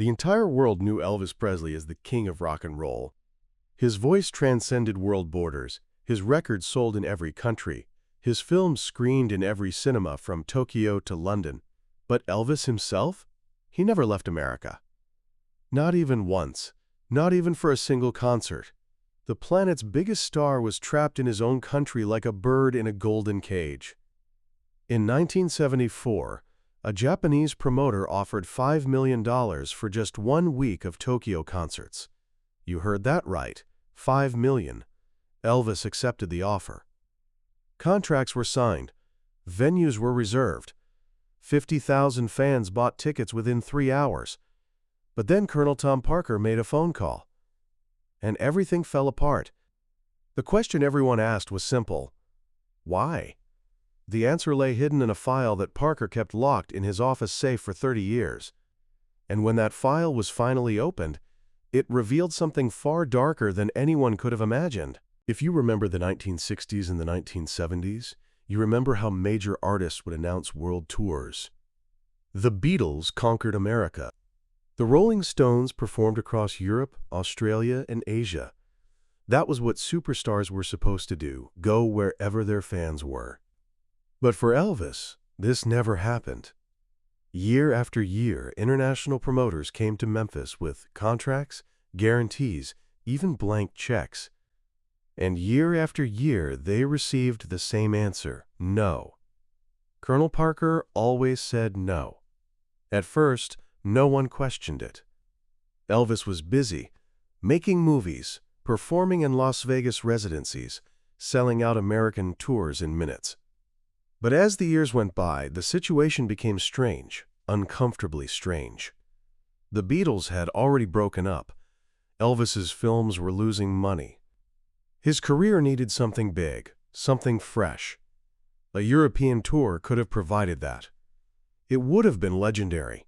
The entire world knew Elvis Presley as the king of rock and roll. His voice transcended world borders, his records sold in every country, his films screened in every cinema from Tokyo to London. But Elvis himself? He never left America. Not even once, not even for a single concert. The planet's biggest star was trapped in his own country like a bird in a golden cage. In 1974, a Japanese promoter offered $5 million for just 1 week of Tokyo concerts. You heard that right, $5 million. Elvis accepted the offer. Contracts were signed. Venues were reserved. 50,000 fans bought tickets within 3 hours. But then Colonel Tom Parker made a phone call, and everything fell apart. The question everyone asked was simple: why? The answer lay hidden in a file that Parker kept locked in his office safe for 30 years. And when that file was finally opened, it revealed something far darker than anyone could have imagined. If you remember the 1960s and the 1970s, you remember how major artists would announce world tours. The Beatles conquered America. The Rolling Stones performed across Europe, Australia, and Asia. That was what superstars were supposed to do, go wherever their fans were. But for Elvis, this never happened. Year after year, international promoters came to Memphis with contracts, guarantees, even blank checks. And year after year, they received the same answer: no. Colonel Parker always said no. At first, no one questioned it. Elvis was busy, making movies, performing in Las Vegas residencies, selling out American tours in minutes. But as the years went by, the situation became strange, uncomfortably strange. The Beatles had already broken up. Elvis's films were losing money. His career needed something big, something fresh. A European tour could have provided that. It would have been legendary.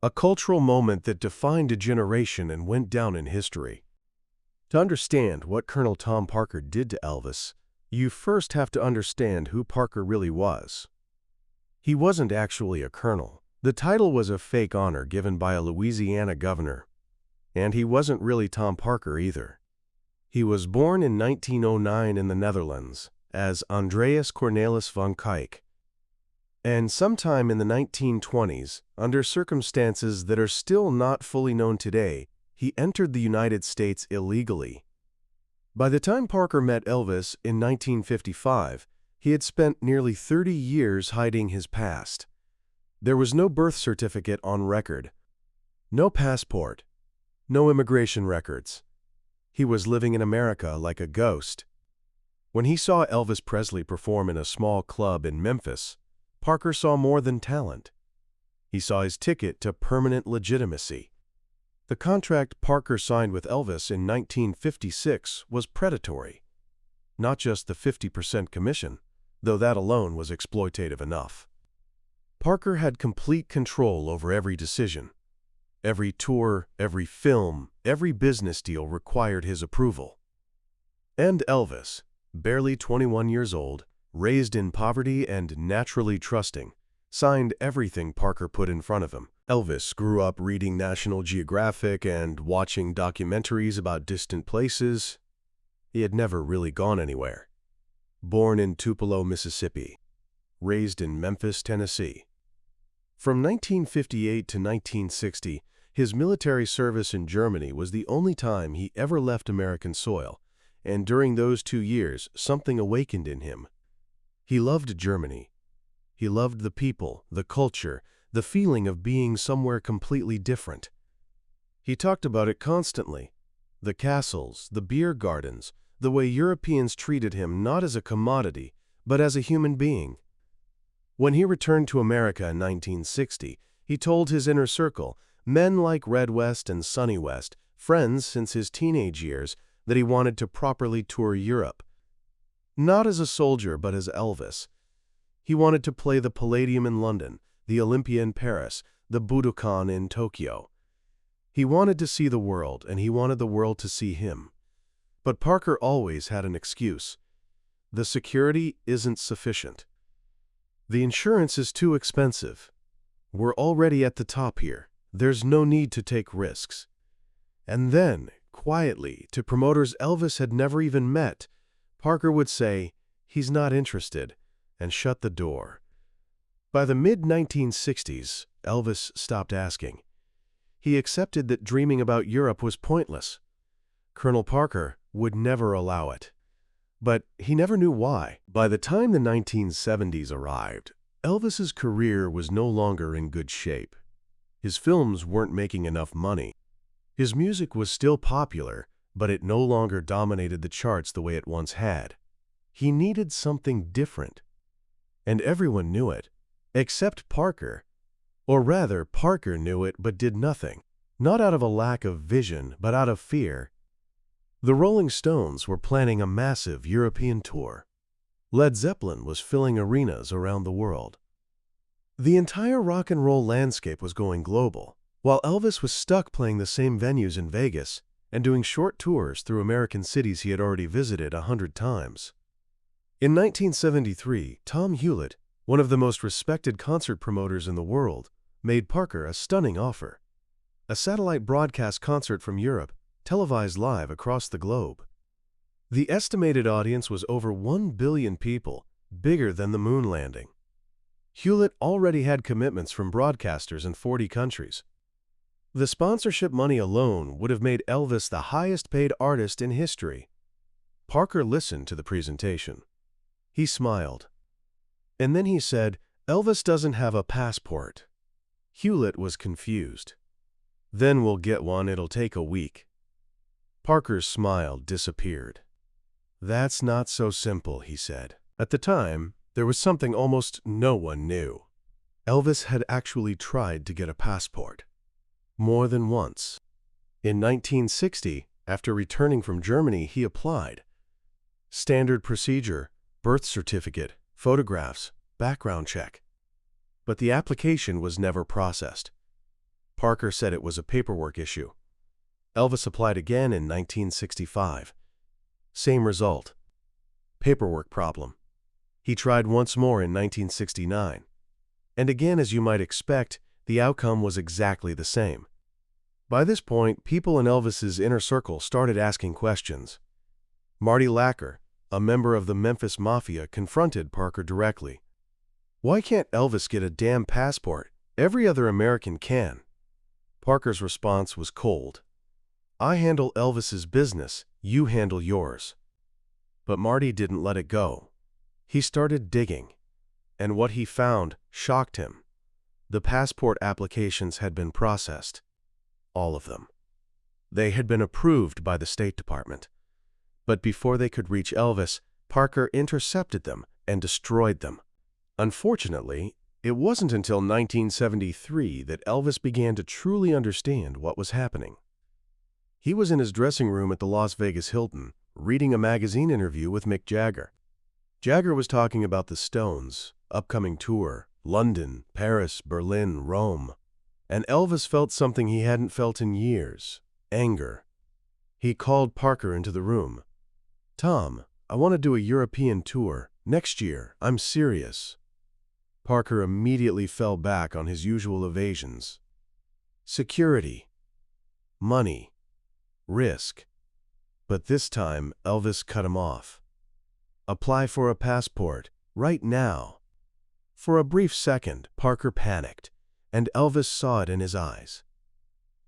A cultural moment that defined a generation and went down in history. To understand what Colonel Tom Parker did to Elvis, you first have to understand who Parker really was. He wasn't actually a colonel. The title was a fake honor given by a Louisiana governor. And he wasn't really Tom Parker either. He was born in 1909 in the Netherlands as Andreas Cornelis van Kuyk. And sometime in the 1920s, under circumstances that are still not fully known today, he entered the United States illegally. By the time Parker met Elvis in 1955, he had spent nearly 30 years hiding his past. There was no birth certificate on record, no passport, no immigration records. He was living in America like a ghost. When he saw Elvis Presley perform in a small club in Memphis, Parker saw more than talent. He saw his ticket to permanent legitimacy. The contract Parker signed with Elvis in 1956 was predatory. Not just the 50% commission, though that alone was exploitative enough. Parker had complete control over every decision. Every tour, every film, every business deal required his approval. And Elvis, barely 21 years old, raised in poverty and naturally trusting, signed everything Parker put in front of him. Elvis grew up reading National Geographic and watching documentaries about distant places. He had never really gone anywhere. Born in Tupelo, Mississippi. Raised in Memphis, Tennessee. From 1958 to 1960, his military service in Germany was the only time he ever left American soil, and during those 2 years, something awakened in him. He loved Germany. He loved the people, the culture, the feeling of being somewhere completely different. He talked about it constantly. The castles, the beer gardens, the way Europeans treated him not as a commodity, but as a human being. When he returned to America in 1960, he told his inner circle, men like Red West and Sonny West, friends since his teenage years, that he wanted to properly tour Europe. Not as a soldier, but as Elvis. He wanted to play the Palladium in London, the Olympia in Paris, the Budokan in Tokyo. He wanted to see the world, and he wanted the world to see him. But Parker always had an excuse. The security isn't sufficient. The insurance is too expensive. We're already at the top here. There's no need to take risks. And then, quietly, to promoters Elvis had never even met, Parker would say, "He's not interested," and shut the door. By the mid-1960s, Elvis stopped asking. He accepted that dreaming about Europe was pointless. Colonel Parker would never allow it. But he never knew why. By the time the 1970s arrived, Elvis's career was no longer in good shape. His films weren't making enough money. His music was still popular, but it no longer dominated the charts the way it once had. He needed something different. And everyone knew it, except Parker. Or rather, Parker knew it but did nothing, not out of a lack of vision, but out of fear. The Rolling Stones were planning a massive European tour. Led Zeppelin was filling arenas around the world. The entire rock and roll landscape was going global, while Elvis was stuck playing the same venues in Vegas and doing short tours through American cities he had already visited 100 times. In 1973, Tom Hewlett, one of the most respected concert promoters in the world, made Parker a stunning offer: a satellite broadcast concert from Europe, televised live across the globe. The estimated audience was over 1 billion people, bigger than the moon landing. Hewlett already had commitments from broadcasters in 40 countries. The sponsorship money alone would have made Elvis the highest-paid artist in history. Parker listened to the presentation. He smiled. And then he said, "Elvis doesn't have a passport." Hewlett was confused. "Then we'll get one. It'll take a week." Parker's smile disappeared. "That's not so simple," he said. At the time, there was something almost no one knew. Elvis had actually tried to get a passport. More than once. In 1960, after returning from Germany, he applied. Standard procedure: birth certificate, photographs, background check. But the application was never processed. Parker said it was a paperwork issue. Elvis applied again in 1965. Same result. Paperwork problem. He tried once more in 1969. And again, as you might expect, the outcome was exactly the same. By this point, people in Elvis's inner circle started asking questions. Marty Lacker, a member of the Memphis Mafia, confronted Parker directly. "Why can't Elvis get a damn passport? Every other American can." Parker's response was cold. "I handle Elvis's business, you handle yours." But Marty didn't let it go. He started digging, and what he found shocked him. The passport applications had been processed. All of them. They had been approved by the State Department. But before they could reach Elvis, Parker intercepted them and destroyed them. Unfortunately, it wasn't until 1973 that Elvis began to truly understand what was happening. He was in his dressing room at the Las Vegas Hilton, reading a magazine interview with Mick Jagger. Jagger was talking about the Stones' upcoming tour, London, Paris, Berlin, Rome. And Elvis felt something he hadn't felt in years: anger. He called Parker into the room. "Tom, I want to do a European tour. Next year. I'm serious." Parker immediately fell back on his usual evasions. Security. Money. Risk. But this time, Elvis cut him off. "Apply for a passport. Right now." For a brief second, Parker panicked, and Elvis saw it in his eyes.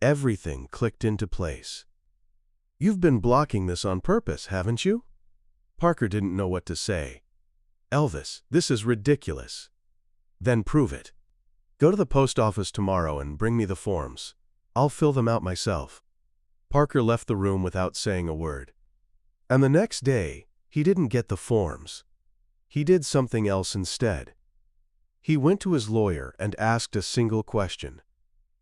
Everything clicked into place. "You've been blocking this on purpose, haven't you?" Parker didn't know what to say. "Elvis, this is ridiculous." "Then prove it. Go to the post office tomorrow and bring me the forms. I'll fill them out myself." Parker left the room without saying a word. And the next day, he didn't get the forms. He did something else instead. He went to his lawyer and asked a single question.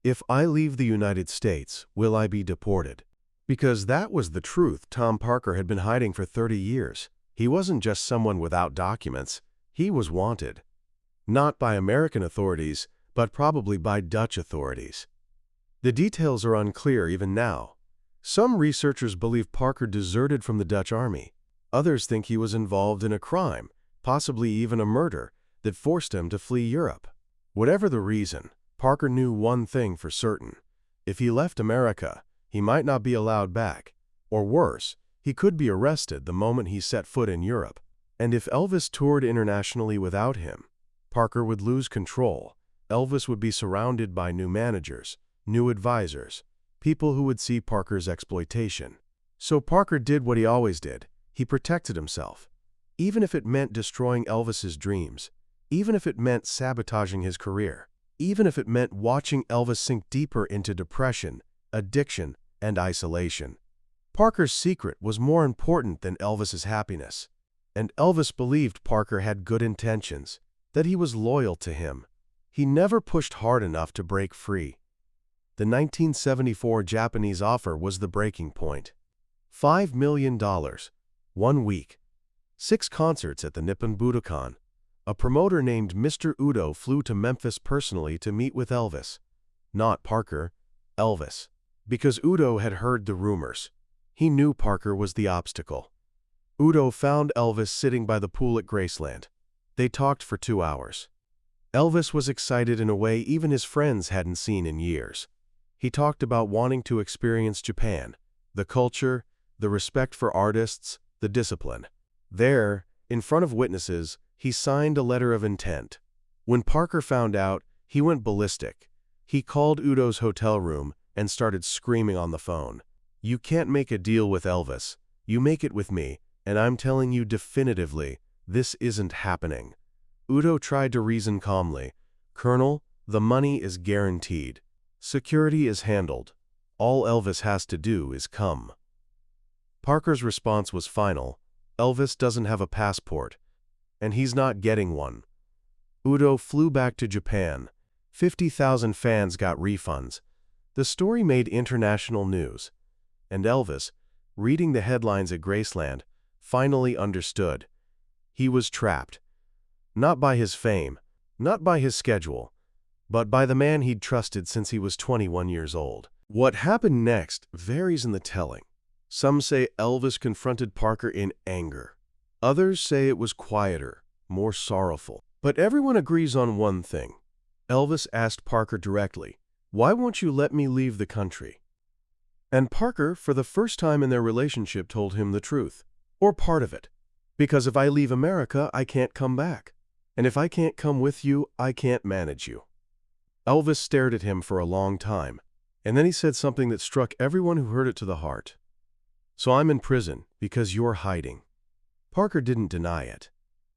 "If I leave the United States, will I be deported?" Because that was the truth Tom Parker had been hiding for 30 years. He wasn't just someone without documents. He was wanted. Not by American authorities, but probably by Dutch authorities. The details are unclear even now. Some researchers believe Parker deserted from the Dutch army. Others think he was involved in a crime, possibly even a murder, that forced him to flee Europe. Whatever the reason, Parker knew one thing for certain. If he left America, he might not be allowed back. Or worse, he could be arrested the moment he set foot in Europe. And if Elvis toured internationally without him, Parker would lose control. Elvis would be surrounded by new managers, new advisors, people who would see Parker's exploitation. So Parker did what he always did. He protected himself. Even if it meant destroying Elvis's dreams, even if it meant sabotaging his career, even if it meant watching Elvis sink deeper into depression, addiction, and isolation. Parker's secret was more important than Elvis's happiness. And Elvis believed Parker had good intentions, that he was loyal to him. He never pushed hard enough to break free. The 1974 Japanese offer was the breaking point. $5 million, 1 week, 6 concerts at the Nippon Budokan. A promoter named Mr. Udo flew to Memphis personally to meet with Elvis. Not Parker, Elvis. Because Udo had heard the rumors. He knew Parker was the obstacle. Udo found Elvis sitting by the pool at Graceland. They talked for 2 hours. Elvis was excited in a way even his friends hadn't seen in years. He talked about wanting to experience Japan, the culture, the respect for artists, the discipline. There, in front of witnesses, he signed a letter of intent. When Parker found out, he went ballistic. He called Udo's hotel room and started screaming on the phone. "You can't make a deal with Elvis. You make it with me, and I'm telling you definitively, this isn't happening." Udo tried to reason calmly. "Colonel, the money is guaranteed. Security is handled. All Elvis has to do is come." Parker's response was final. Elvis doesn't have a passport, and he's not getting one. Udo flew back to Japan. 50,000 fans got refunds. The story made international news. And Elvis, reading the headlines at Graceland, finally understood. He was trapped. Not by his fame, not by his schedule, but by the man he'd trusted since he was 21 years old. What happened next varies in the telling. Some say Elvis confronted Parker in anger. Others say it was quieter, more sorrowful. But everyone agrees on one thing. Elvis asked Parker directly, "Why won't you let me leave the country?" And Parker, for the first time in their relationship, told him the truth, or part of it. "Because if I leave America, I can't come back. And if I can't come with you, I can't manage you." Elvis stared at him for a long time, and then he said something that struck everyone who heard it to the heart. "So I'm in prison because you're hiding." Parker didn't deny it.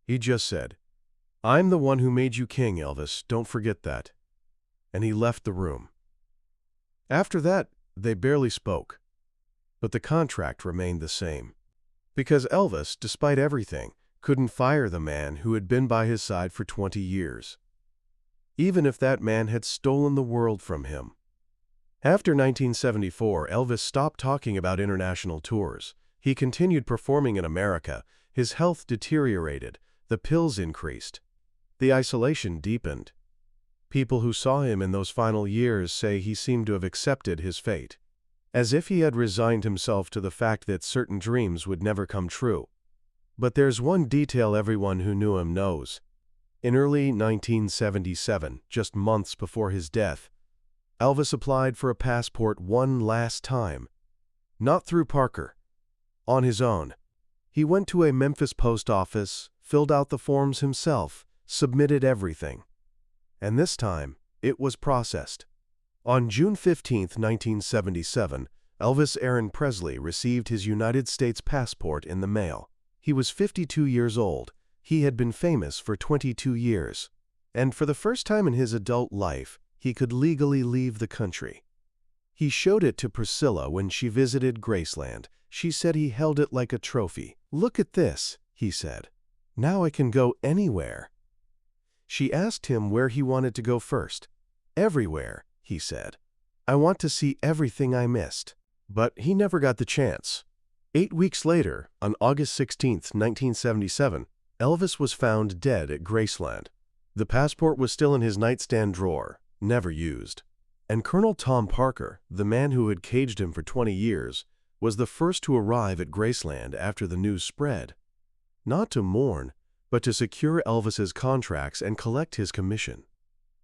He just said, "I'm the one who made you king, Elvis, don't forget that." And he left the room. After that, they barely spoke. But the contract remained the same. Because Elvis, despite everything, couldn't fire the man who had been by his side for 20 years. Even if that man had stolen the world from him. After 1974, Elvis stopped talking about international tours. He continued performing in America. His health deteriorated. The pills increased. The isolation deepened. People who saw him in those final years say he seemed to have accepted his fate, as if he had resigned himself to the fact that certain dreams would never come true. But there's one detail everyone who knew him knows. In early 1977, just months before his death, Elvis applied for a passport one last time. Not through Parker. On his own. He went to a Memphis post office, filled out the forms himself, submitted everything. And this time, it was processed. On June 15, 1977, Elvis Aaron Presley received his United States passport in the mail. He was 52 years old. He had been famous for 22 years. And for the first time in his adult life, he could legally leave the country. He showed it to Priscilla when she visited Graceland. She said he held it like a trophy. "Look at this," he said. "Now I can go anywhere." She asked him where he wanted to go first. "Everywhere," he said. "I want to see everything I missed." But he never got the chance. 8 weeks later, on August 16, 1977, Elvis was found dead at Graceland. The passport was still in his nightstand drawer, never used. And Colonel Tom Parker, the man who had caged him for 20 years, was the first to arrive at Graceland after the news spread. Not to mourn, but to secure Elvis's contracts and collect his commission.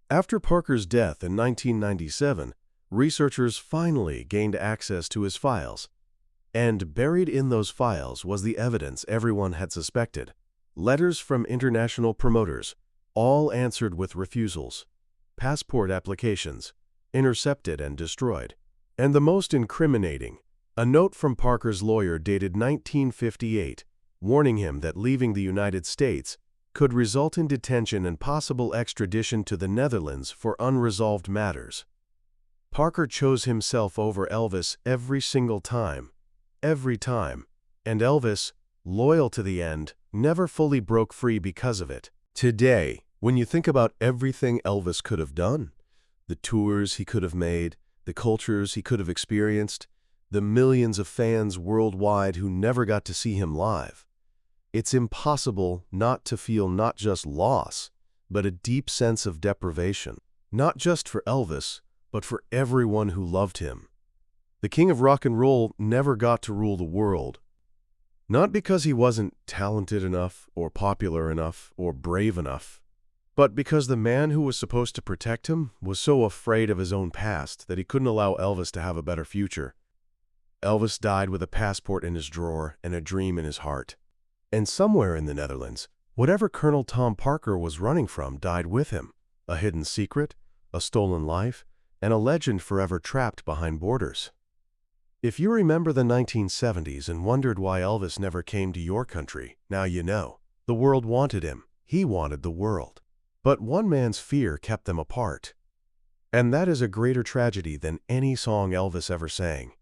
After Parker's death in 1997, researchers finally gained access to his files. And buried in those files was the evidence everyone had suspected. Letters from international promoters, all answered with refusals. Passport applications, intercepted and destroyed. And the most incriminating, a note from Parker's lawyer dated 1958, warning him that leaving the United States could result in detention and possible extradition to the Netherlands for unresolved matters. Parker chose himself over Elvis every single time. Every time. And Elvis, loyal to the end, never fully broke free because of it. Today, when you think about everything Elvis could have done, the tours he could have made, the cultures he could have experienced, the millions of fans worldwide who never got to see him live, it's impossible not to feel not just loss, but a deep sense of deprivation. Not just for Elvis, but for everyone who loved him. The king of rock and roll never got to rule the world. Not because he wasn't talented enough, or popular enough, or brave enough, but because the man who was supposed to protect him was so afraid of his own past that he couldn't allow Elvis to have a better future. Elvis died with a passport in his drawer and a dream in his heart. And somewhere in the Netherlands, whatever Colonel Tom Parker was running from died with him. A hidden secret, a stolen life, and a legend forever trapped behind borders. If you remember the 1970s and wondered why Elvis never came to your country, now you know. The world wanted him. He wanted the world. But one man's fear kept them apart. And that is a greater tragedy than any song Elvis ever sang.